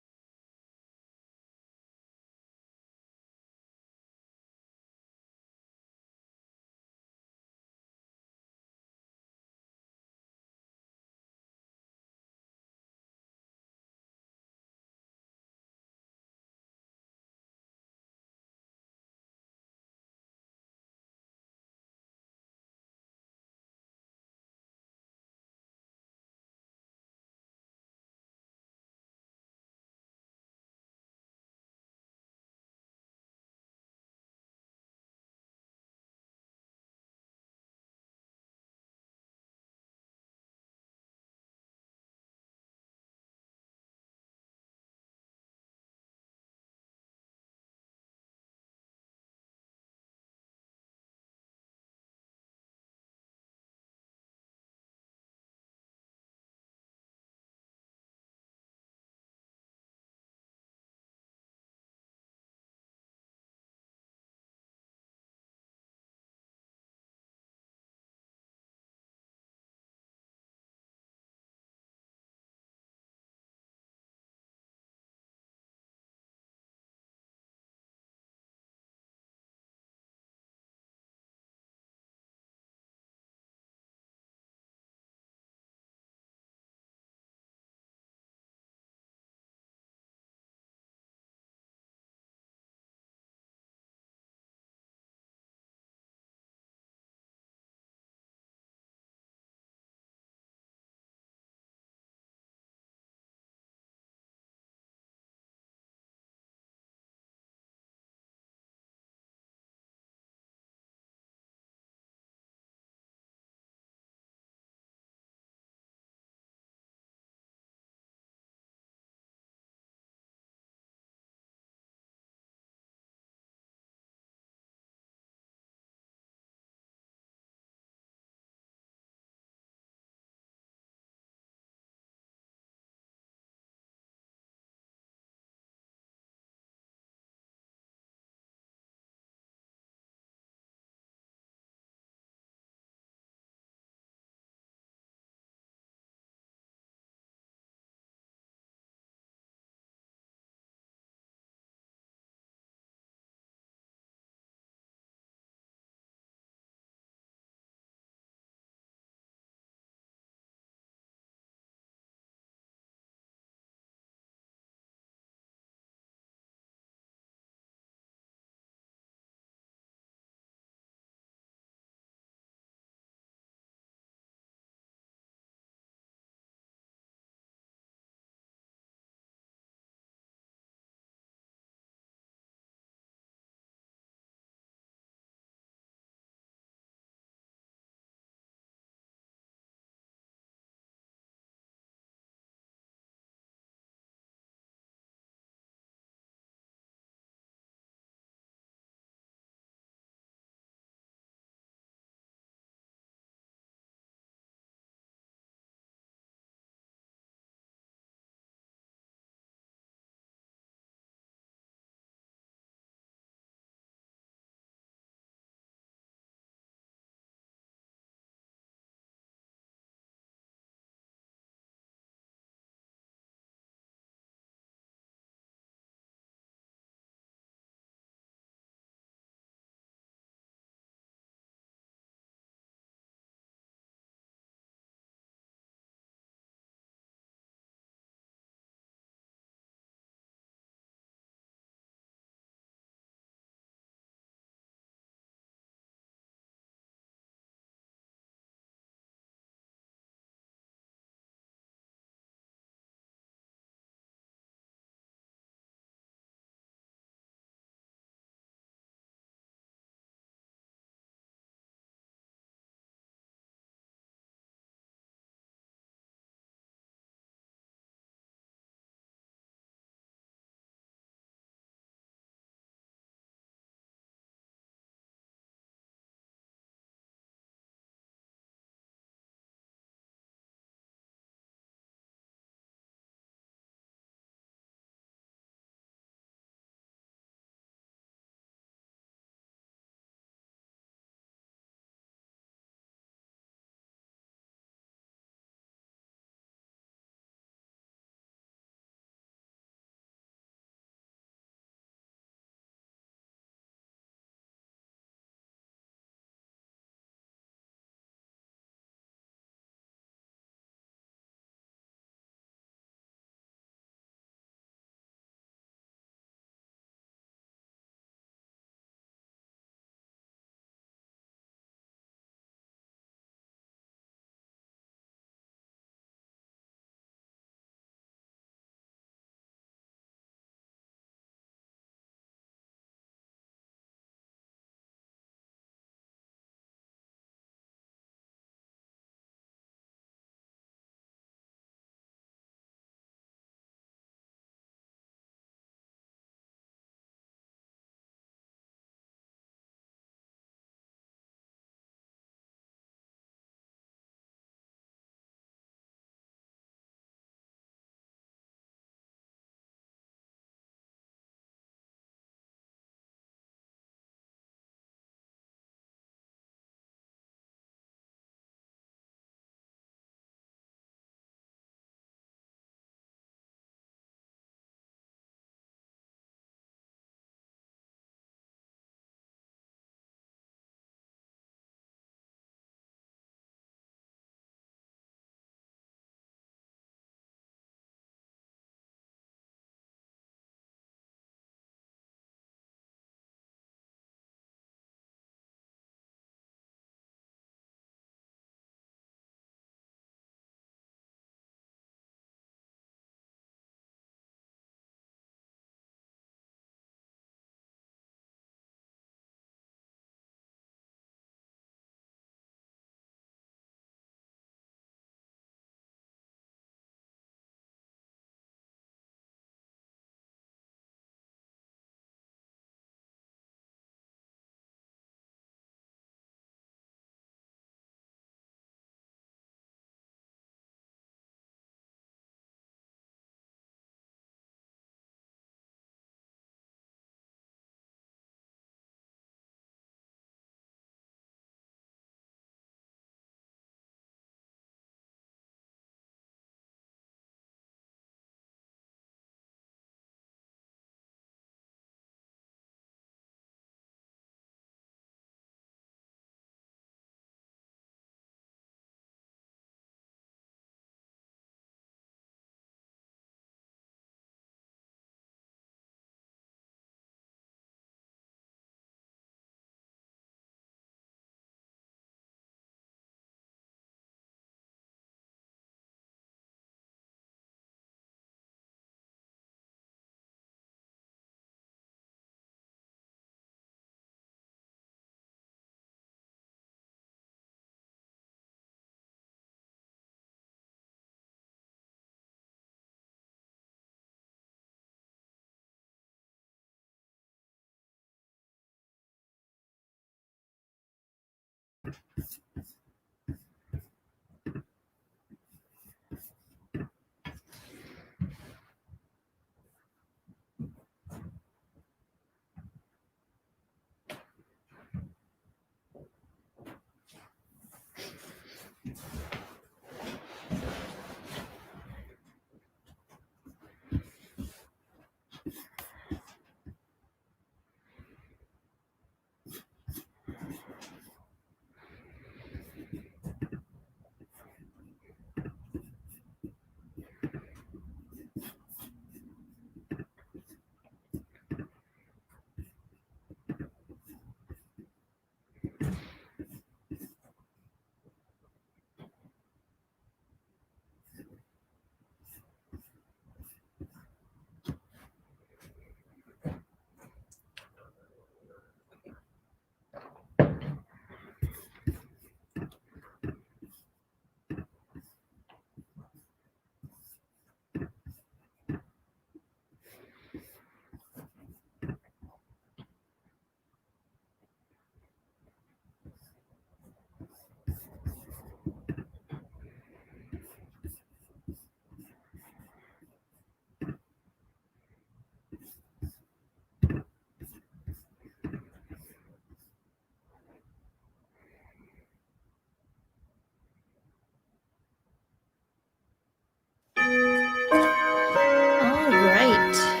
All right.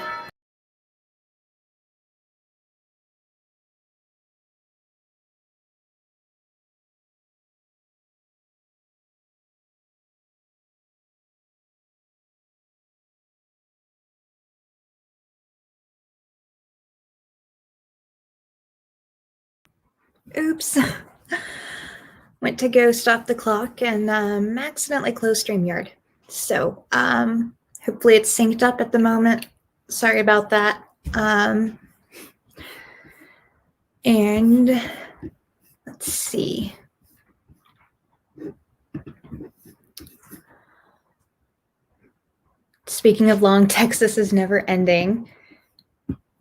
Oops. Went to go stop the clock and accidentally closed StreamYard. So hopefully it's synced up at the moment. Sorry about that. And let's see. Speaking of long, Texas is never ending.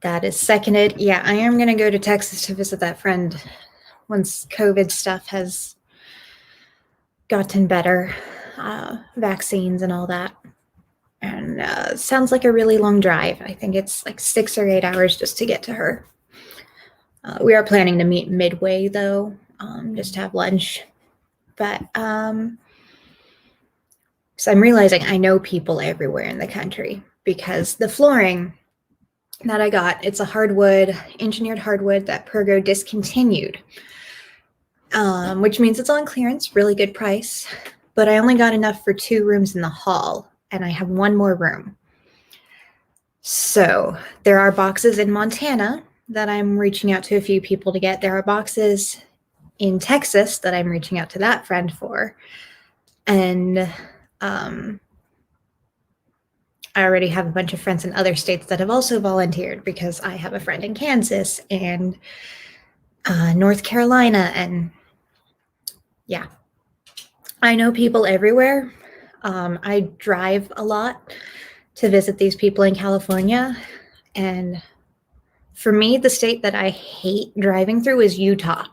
That is seconded. Yeah, I am going to go to Texas to visit that friend once COVID stuff has gotten better, vaccines and all that. And sounds like a really long drive. I think it's like 6 or 8 hours just to get to her. We are planning to meet midway, though, just to have lunch. But so I'm realizing I know people everywhere in the country because the flooring that I got, it's a hardwood, engineered hardwood that Pergo discontinued, which means it's on clearance, really good price. But I only got enough for 2 rooms in the hall, and I have 1 more room. So there are boxes in Montana that I'm reaching out to a few people to get. There are boxes in Texas that I'm reaching out to that friend for. And I already have a bunch of friends in other states that have also volunteered because I have a friend in Kansas and North Carolina. And yeah, I know people everywhere. I drive a lot to visit these people in California. And for me, the state that I hate driving through is Utah.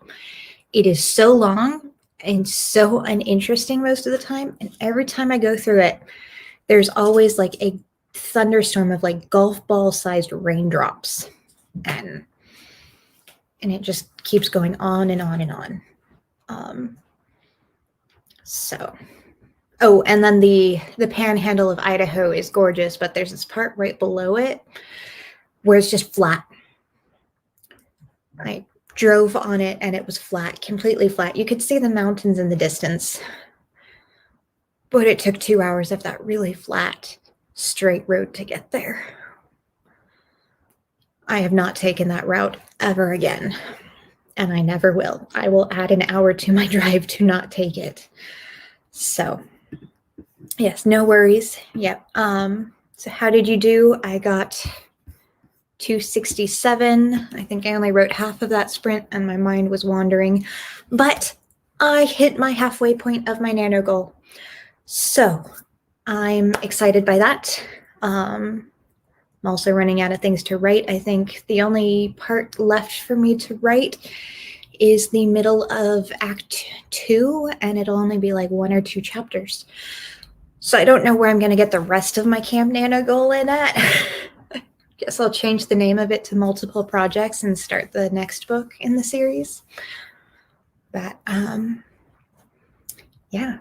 It is so long and so uninteresting most of the time. And every time I go through it, there's always like a thunderstorm of like golf ball sized raindrops. And it just keeps going on and on and on. Oh, and then the panhandle of Idaho is gorgeous, but there's this part right below it where it's just flat. I drove on it and it was flat, completely flat. You could see the mountains in the distance, but it took 2 hours of that really flat, straight road to get there. I have not taken that route ever again, and I never will. I will add an hour to my drive to not take it. So, yes, no worries. Yep. So how did you do? I got 267. I think I only wrote half of that sprint and my mind was wandering, but I hit my halfway point of my nano goal. So I'm excited by that. I'm also running out of things to write. I think the only part left for me to write is the middle of Act 2, and it'll only be like 1 or 2 chapters. So I don't know where I'm going to get the rest of my Camp Nano goal in at. Guess I'll change the name of it to Multiple Projects and start the next book in the series. But yeah.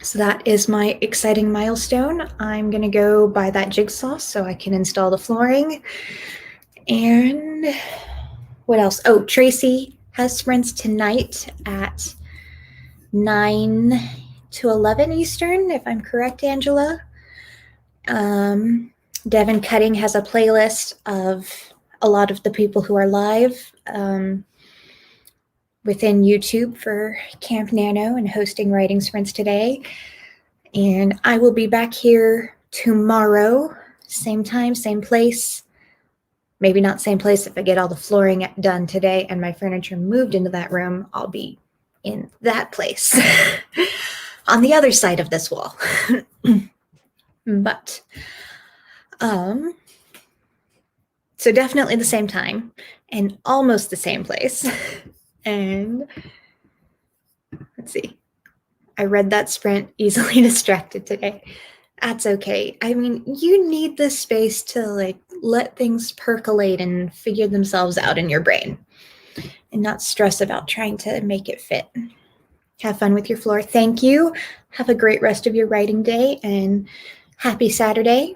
So that is my exciting milestone. I'm going to go buy that jigsaw so I can install the flooring. And what else? Oh, Tracy has sprints tonight at 9 to 11 Eastern, if I'm correct, Angela. Devin Cutting has a playlist of a lot of the people who are live within YouTube for Camp Nano and hosting writing sprints today. And I will be back here tomorrow, same time, same place. Maybe not same place. If I get all the flooring done today and my furniture moved into that room, I'll be in that place on the other side of this wall. But so definitely the same time and almost the same place. And let's see. I read that sprint easily distracted today. That's okay. I mean, you need this space to like let things percolate and figure themselves out in your brain and not stress about trying to make it fit. Have fun with your floor. Thank you. Have a great rest of your writing day and happy Saturday,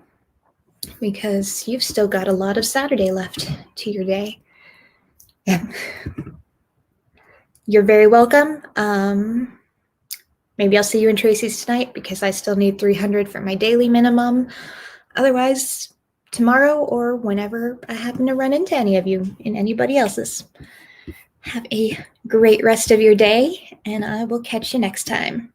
because you've still got a lot of Saturday left to your day. Yeah. You're very welcome. Maybe I'll see you in Tracy's tonight because I still need 300 for my daily minimum. Otherwise, tomorrow or whenever I happen to run into any of you and anybody else's. Have a great rest of your day, and I will catch you next time.